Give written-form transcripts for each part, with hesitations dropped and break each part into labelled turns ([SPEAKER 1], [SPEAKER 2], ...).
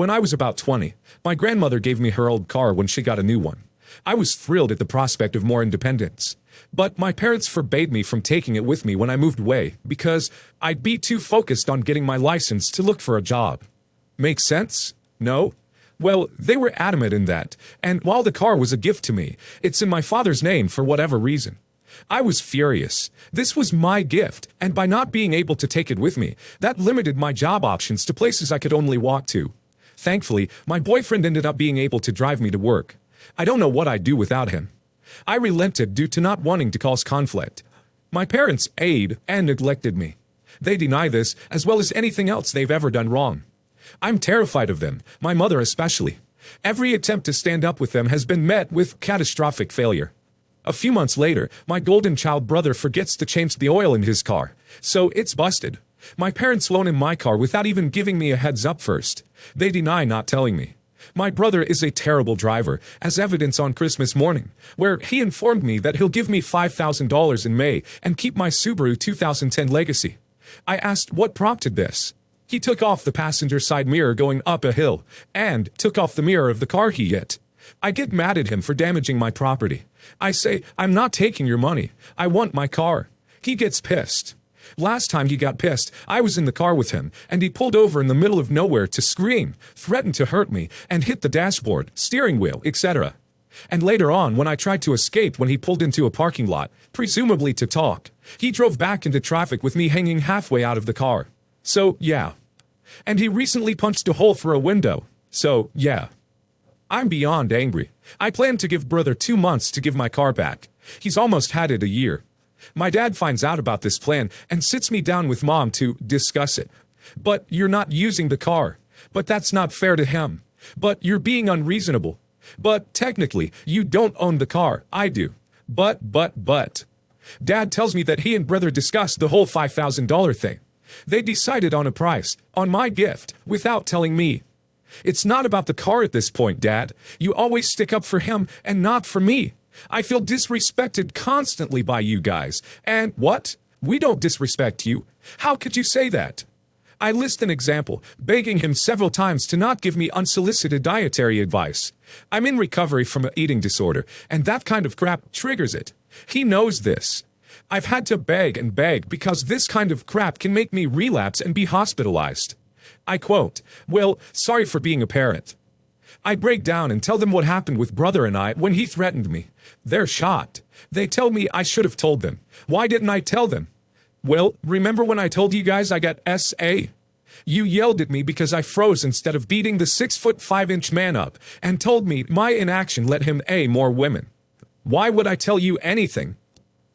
[SPEAKER 1] When I was about 20, my grandmother gave me her old car when she got a new one. I was thrilled at the prospect of more independence. But my parents forbade me from taking it with me when I moved away because I'd be too focused on getting my license to look for a job. Make sense? No? Well, they were adamant in that, and while the car was a gift to me, it's in my father's name for whatever reason. I was furious. This was my gift, and by not being able to take it with me, that limited my job options to places I could only walk to. Thankfully, my boyfriend ended up being able to drive me to work. I don't know what I'd do without him. I relented due to not wanting to cause conflict. My parents aid and neglected me. They deny this, as well as anything else they've ever done wrong. I'm terrified of them, my mother especially. Every attempt to stand up with them has been met with catastrophic failure. A few months later, my golden child brother forgets to change the oil in his car, so it's busted. My parents loan him my car without even giving me a heads up first. They deny not telling me. My brother is a terrible driver, as evidence on Christmas morning, where he informed me that he'll give me $5,000 in May and keep my Subaru 2010 Legacy. I asked what prompted this. He took off the passenger side mirror going up a hill, and took off the mirror of the car he hit. I get mad at him for damaging my property. I say, I'm not taking your money. I want my car. He gets pissed. Last time he got pissed, I was in the car with him, and he pulled over in the middle of nowhere to scream, threatened to hurt me, and hit the dashboard, steering wheel, etc. And later on, when I tried to escape when he pulled into a parking lot, presumably to talk, he drove back into traffic with me hanging halfway out of the car. So, yeah. And he recently punched a hole for a window. So, yeah. I'm beyond angry. I plan to give brother 2 months to give my car back. He's almost had it a year. My dad finds out about this plan and sits me down with mom to discuss it. But you're not using the car. But that's not fair to him. But you're being unreasonable. But technically, you don't own the car. I do. But. Dad tells me that he and brother discussed the whole $5,000 thing. They decided on a price, on my gift, without telling me. It's not about the car at this point, Dad. You always stick up for him and not for me. I feel disrespected constantly by you guys. And what? We don't disrespect you. How could you say that? I list an example, begging him several times to not give me unsolicited dietary advice. I'm in recovery from an eating disorder, and that kind of crap triggers it. He knows this. I've had to beg and beg because this kind of crap can make me relapse and be hospitalized. I quote, well, sorry for being a parent. I break down and tell them what happened with brother and I when he threatened me. They're shocked. They tell me I should have told them. Why didn't I tell them? Well, remember when I told you guys I got SA? You yelled at me because I froze instead of beating the 6'5" man up and told me my inaction let him A more women. Why would I tell you anything?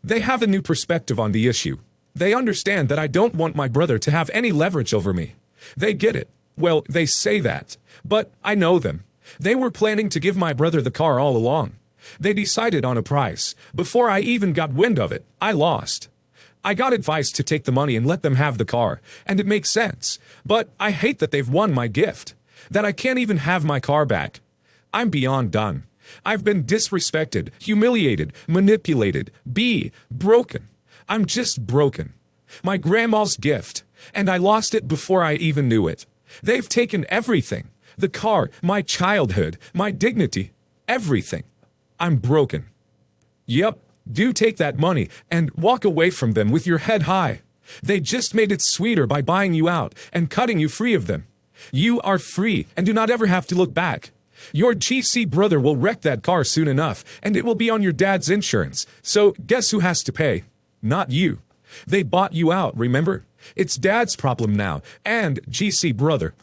[SPEAKER 1] They have a new perspective on the issue. They understand that I don't want my brother to have any leverage over me. They get it. Well, they say that. But I know them. They were planning to give my brother the car all along. They decided on a price. Before I even got wind of it, I lost. I got advice to take the money and let them have the car, and it makes sense. But I hate that they've won my gift. That I can't even have my car back. I'm beyond done. I've been disrespected, humiliated, manipulated, broken. I'm just broken. My grandma's gift, and I lost it before I even knew it. They've taken everything. The car, my childhood, my dignity, everything. I'm broken. Yep, do take that money and walk away from them with your head high. They just made it sweeter by buying you out and cutting you free of them. You are free and do not ever have to look back. Your GC brother will wreck that car soon enough, and it will be on your dad's insurance. So guess who has to pay? Not you. They bought you out, remember? It's dad's problem now, and GC brother.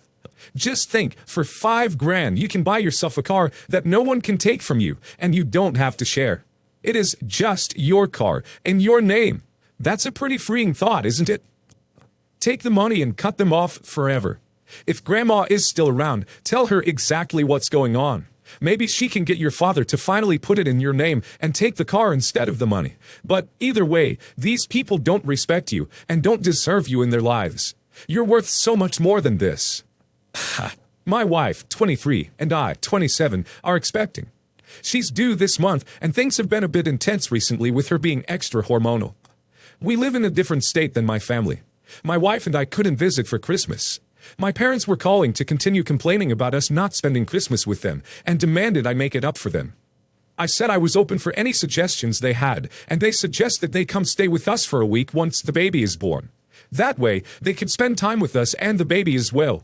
[SPEAKER 1] Just think, for $5,000 you can buy yourself a car that no one can take from you, and you don't have to share. It is just your car, in your name. That's a pretty freeing thought, isn't it? Take the money and cut them off forever. If Grandma is still around, tell her exactly what's going on. Maybe she can get your father to finally put it in your name and take the car instead of the money. But either way, these people don't respect you and don't deserve you in their lives. You're worth so much more than this. My wife, 23, and I, 27, are expecting. She's due this month, and things have been a bit intense recently with her being extra hormonal. We live in a different state than my family. My wife and I couldn't visit for Christmas. My parents were calling to continue complaining about us not spending Christmas with them and demanded I make it up for them. I said I was open for any suggestions they had, and they suggested they come stay with us for a week once the baby is born. That way, they could spend time with us and the baby as well.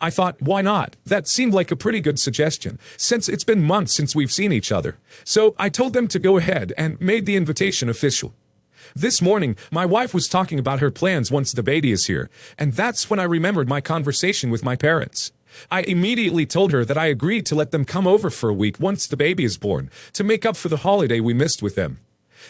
[SPEAKER 1] I thought, why not? That seemed like a pretty good suggestion, since it's been months since we've seen each other. So I told them to go ahead and made the invitation official. This morning, my wife was talking about her plans once the baby is here, and that's when I remembered my conversation with my parents. I immediately told her that I agreed to let them come over for a week once the baby is born, to make up for the holiday we missed with them.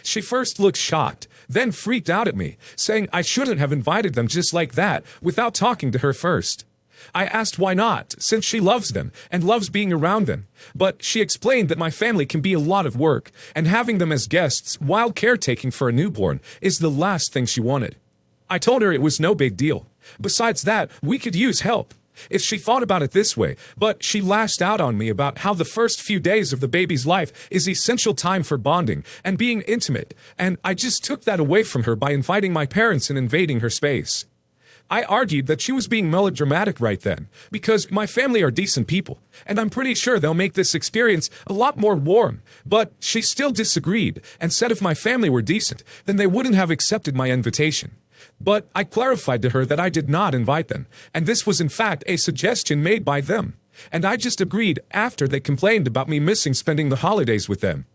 [SPEAKER 1] She first looked shocked, then freaked out at me, saying I shouldn't have invited them just like that, without talking to her first. I asked why not, since she loves them and loves being around them, but she explained that my family can be a lot of work, and having them as guests while caretaking for a newborn is the last thing she wanted. I told her it was no big deal. Besides that, we could use help, if she thought about it this way, but she lashed out on me about how the first few days of the baby's life is essential time for bonding and being intimate, and I just took that away from her by inviting my parents and invading her space. I argued that she was being melodramatic right then, because my family are decent people, and I'm pretty sure they'll make this experience a lot more warm, but she still disagreed and said if my family were decent, then they wouldn't have accepted my invitation. But I clarified to her that I did not invite them, and this was in fact a suggestion made by them, and I just agreed after they complained about me missing spending the holidays with them.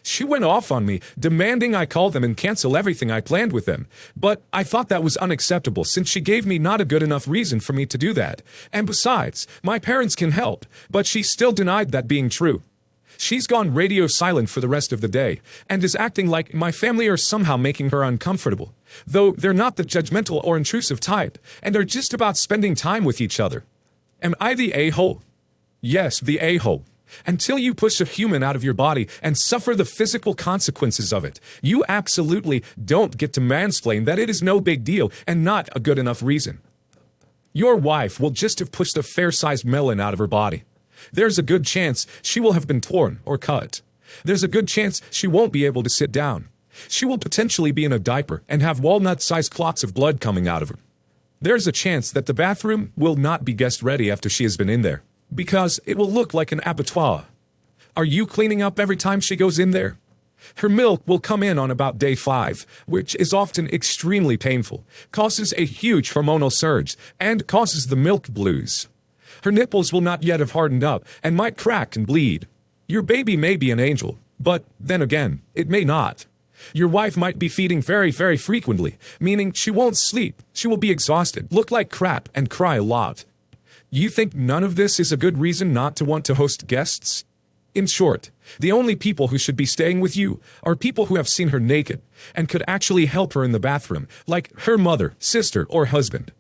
[SPEAKER 1] She went off on me, demanding I call them and cancel everything I planned with them. But I thought that was unacceptable since she gave me not a good enough reason for me to do that. And besides, my parents can help, but she still denied that being true. She's gone radio silent for the rest of the day, and is acting like my family are somehow making her uncomfortable, though they're not the judgmental or intrusive type, and are just about spending time with each other. Am I the a-hole? Yes, the a-hole. Until you push a human out of your body and suffer the physical consequences of it, you absolutely don't get to mansplain that it is no big deal and not a good enough reason. Your wife will just have pushed a fair-sized melon out of her body. There's a good chance she will have been torn or cut. There's a good chance she won't be able to sit down. She will potentially be in a diaper and have walnut-sized clots of blood coming out of her. There's a chance that the bathroom will not be guest-ready after she has been in there, because it will look like an abattoir. Are you cleaning up every time she goes in there? Her milk will come in on about day 5, which is often extremely painful, causes a huge hormonal surge, and causes the milk blues. Her nipples will not yet have hardened up and might crack and bleed. Your baby may be an angel, but then again, it may not. Your wife might be feeding very, very frequently, meaning she won't sleep, she will be exhausted, look like crap, and cry a lot. You think none of this is a good reason not to want to host guests? In short, the only people who should be staying with you are people who have seen her naked and could actually help her in the bathroom, like her mother, sister, or husband.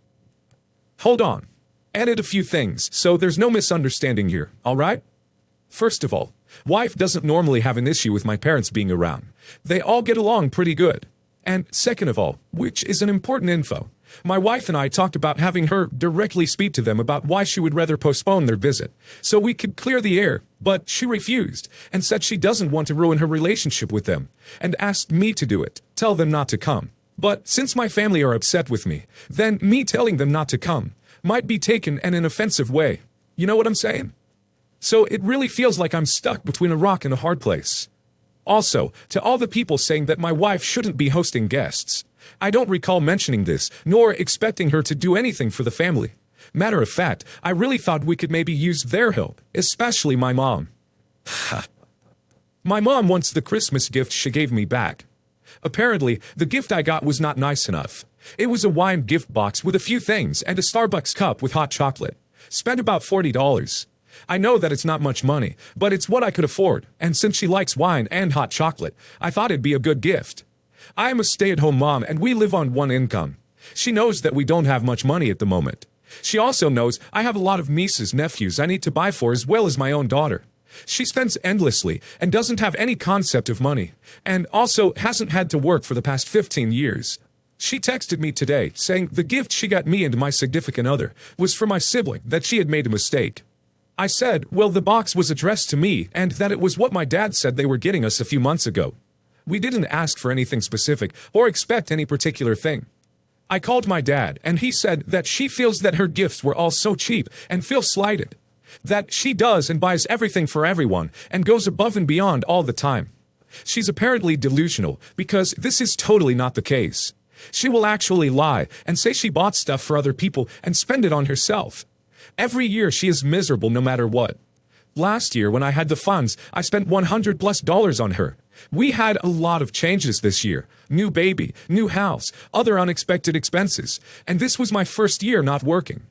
[SPEAKER 1] Hold on. Added a few things, so there's no misunderstanding here, all right? First of all, wife doesn't normally have an issue with my parents being around. They all get along pretty good. And second of all, which is an important info, my wife and I talked about having her directly speak to them about why she would rather postpone their visit, so we could clear the air, but she refused, and said she doesn't want to ruin her relationship with them, and asked me to do it, tell them not to come. But since my family are upset with me, then me telling them not to come might be taken in an offensive way. You know what I'm saying? So it really feels like I'm stuck between a rock and a hard place. Also, to all the people saying that my wife shouldn't be hosting guests, I don't recall mentioning this, nor expecting her to do anything for the family. Matter of fact, I really thought we could maybe use their help, especially my mom. My mom wants the Christmas gift she gave me back. Apparently, the gift I got was not nice enough. It was a wine gift box with a few things and a Starbucks cup with hot chocolate. Spent about $40. I know that it's not much money, but it's what I could afford, and since she likes wine and hot chocolate, I thought it'd be a good gift. I am a stay-at-home mom and we live on one income. She knows that we don't have much money at the moment. She also knows I have a lot of nieces, nephews I need to buy for as well as my own daughter. She spends endlessly and doesn't have any concept of money, and also hasn't had to work for the past 15 years. She texted me today saying the gift she got me and my significant other was for my sibling, that she had made a mistake. I said, well, the box was addressed to me and that it was what my dad said they were getting us a few months ago. We didn't ask for anything specific or expect any particular thing. I called my dad, and he said that she feels that her gifts were all so cheap and feels slighted. That she does and buys everything for everyone and goes above and beyond all the time. She's apparently delusional because this is totally not the case. She will actually lie and say she bought stuff for other people and spend it on herself. Every year she is miserable no matter what. Last year when I had the funds, I spent $100+ on her. We had a lot of changes this year. New baby, new house, other unexpected expenses. And this was my first year not working.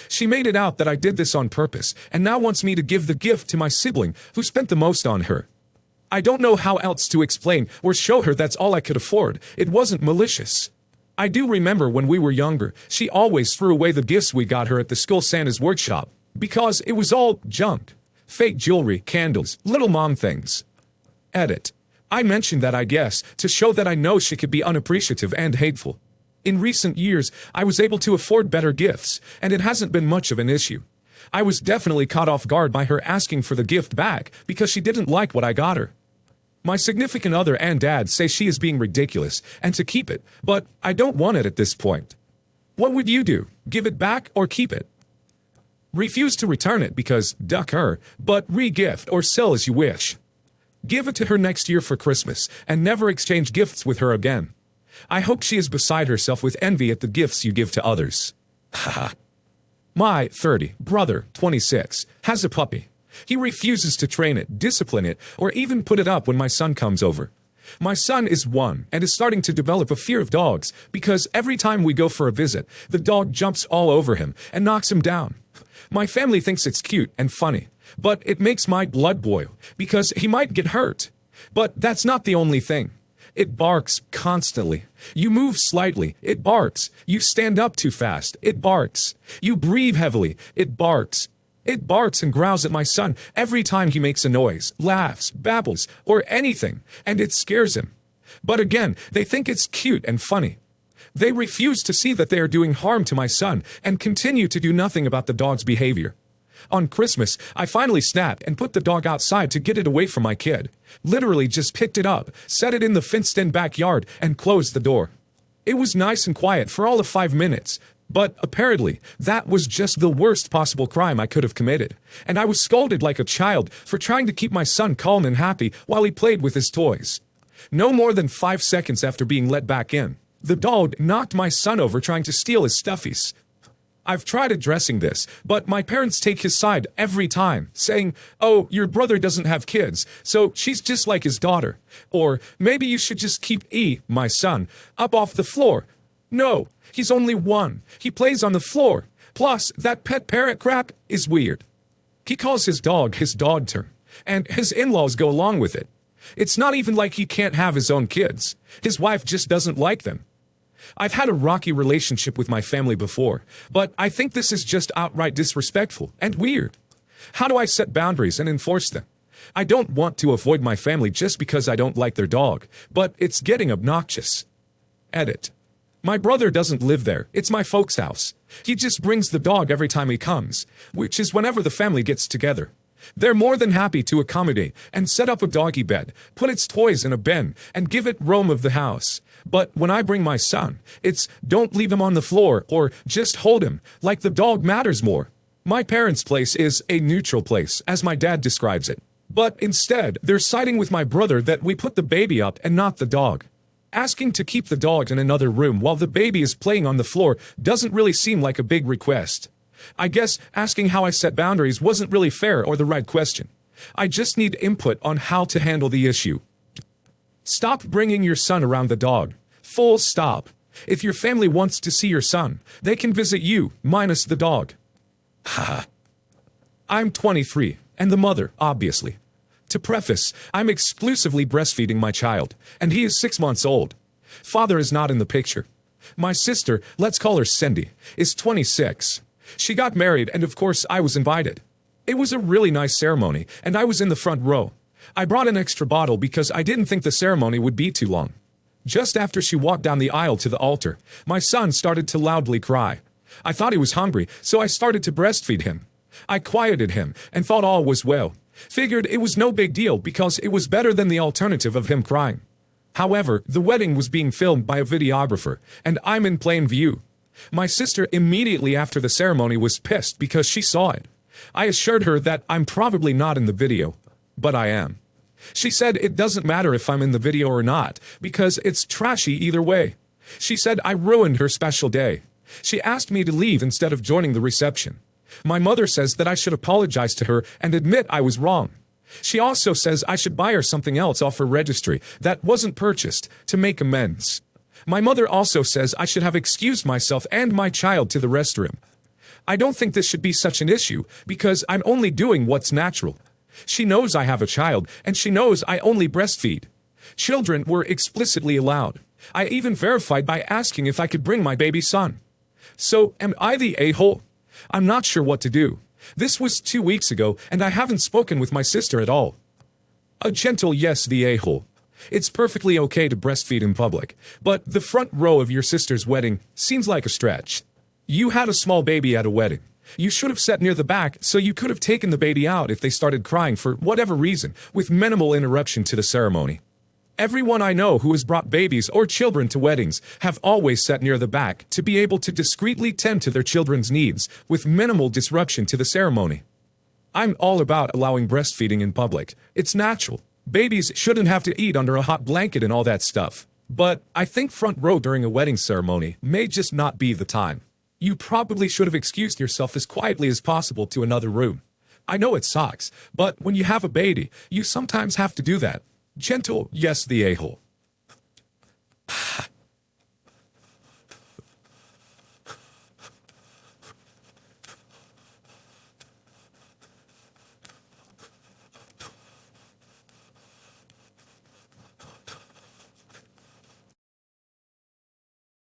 [SPEAKER 1] She made it out that I did this on purpose and now wants me to give the gift to my sibling who spent the most on her. I don't know how else to explain or show her that's all I could afford. It wasn't malicious. I do remember when we were younger, she always threw away the gifts we got her at the school Santa's workshop because it was all junk. Fake jewelry, candles, little mom things. Edit. I mentioned that, I guess, to show that I know she could be unappreciative and hateful. In recent years, I was able to afford better gifts, and it hasn't been much of an issue. I was definitely caught off guard by her asking for the gift back because she didn't like what I got her. My significant other and dad say she is being ridiculous and to keep it, but I don't want it at this point. What would you do? Give it back or keep it? Refuse to return it because, duck her, but re-gift or sell as you wish. Give it to her next year for Christmas and never exchange gifts with her again. I hope she is beside herself with envy at the gifts you give to others. Haha. My 30 brother, 26, has a puppy. He refuses to train it, discipline it, or even put it up when my son comes over. My son is 1 and is starting to develop a fear of dogs because every time we go for a visit, the dog jumps all over him and knocks him down. My family thinks it's cute and funny, but it makes my blood boil because he might get hurt. But that's not the only thing. It barks constantly. You move slightly, it barks. You stand up too fast, it barks. You breathe heavily, it barks. It barks and growls at my son every time he makes a noise, laughs, babbles, or anything, and it scares him. But again, they think it's cute and funny. They refuse to see that they are doing harm to my son and continue to do nothing about the dog's behavior. On Christmas, I finally snapped and put the dog outside to get it away from my kid. Literally just picked it up, set it in the fenced-in backyard, and closed the door. It was nice and quiet for all of 5 minutes, but apparently, that was just the worst possible crime I could have committed, and I was scolded like a child for trying to keep my son calm and happy while he played with his toys. No more than 5 seconds after being let back in, the dog knocked my son over trying to steal his stuffies. I've tried addressing this, but my parents take his side every time, saying, "Oh, your brother doesn't have kids, so she's just like his daughter." Or, "Maybe you should just keep my son, up off the floor." No, he's only 1. He plays on the floor. Plus, that pet parrot crap is weird. He calls his dog his dog term, and his in-laws go along with it. It's not even like he can't have his own kids. His wife just doesn't like them. I've had a rocky relationship with my family before, but I think this is just outright disrespectful and weird. How do I set boundaries and enforce them? I don't want to avoid my family just because I don't like their dog, but it's getting obnoxious. Edit. My brother doesn't live there, it's my folks' house. He just brings the dog every time he comes, which is whenever the family gets together. They're more than happy to accommodate and set up a doggy bed, put its toys in a bin, and give it roam of the house. But when I bring my son, it's don't leave him on the floor or just hold him, like the dog matters more. My parents' place is a neutral place, as my dad describes it. But instead, they're siding with my brother that we put the baby up and not the dog. Asking to keep the dog in another room while the baby is playing on the floor doesn't really seem like a big request. I guess asking how I set boundaries wasn't really fair or the right question. I just need input on how to handle the issue. Stop bringing your son around the dog. Full stop. If your family wants to see your son, they can visit you, minus the dog. Haha. I'm 23, and the mother, obviously. To preface, I'm exclusively breastfeeding my child, and he is 6 months old. Father is not in the picture. My sister, let's call her Cindy, is 26. She got married, and of course I was invited. It was a really nice ceremony, and I was in the front row. I brought an extra bottle because I didn't think the ceremony would be too long. Just after she walked down the aisle to the altar, my son started to loudly cry. I thought he was hungry, so I started to breastfeed him. I quieted him and thought all was well. Figured it was no big deal because it was better than the alternative of him crying. However, the wedding was being filmed by a videographer, and I'm in plain view. My sister immediately after the ceremony was pissed because she saw it. I assured her that I'm probably not in the video, but I am. She said it doesn't matter if I'm in the video or not, because it's trashy either way. She said I ruined her special day. She asked me to leave instead of joining the reception. My mother says that I should apologize to her and admit I was wrong. She also says I should buy her something else off her registry that wasn't purchased to make amends. My mother also says I should have excused myself and my child to the restroom. I don't think this should be such an issue because I'm only doing what's natural. She knows I have a child, and she knows I only breastfeed. Children were explicitly allowed. I even verified by asking if I could bring my baby son. So, am I the a-hole? I'm not sure what to do. This was 2 weeks ago, and I haven't spoken with my sister at all. A gentle yes, the a-hole. It's perfectly okay to breastfeed in public, but the front row of your sister's wedding seems like a stretch. You had a small baby at a wedding. You should have sat near the back so you could have taken the baby out if they started crying for whatever reason, with minimal interruption to the ceremony. Everyone I know who has brought babies or children to weddings have always sat near the back to be able to discreetly tend to their children's needs with minimal disruption to the ceremony. I'm all about allowing breastfeeding in public. It's natural. Babies shouldn't have to eat under a hot blanket and all that stuff. But I think front row during a wedding ceremony may just not be the time. You probably should have excused yourself as quietly as possible to another room. I know it sucks, but when you have a baby, you sometimes have to do that. Gentle, yes, the a-hole.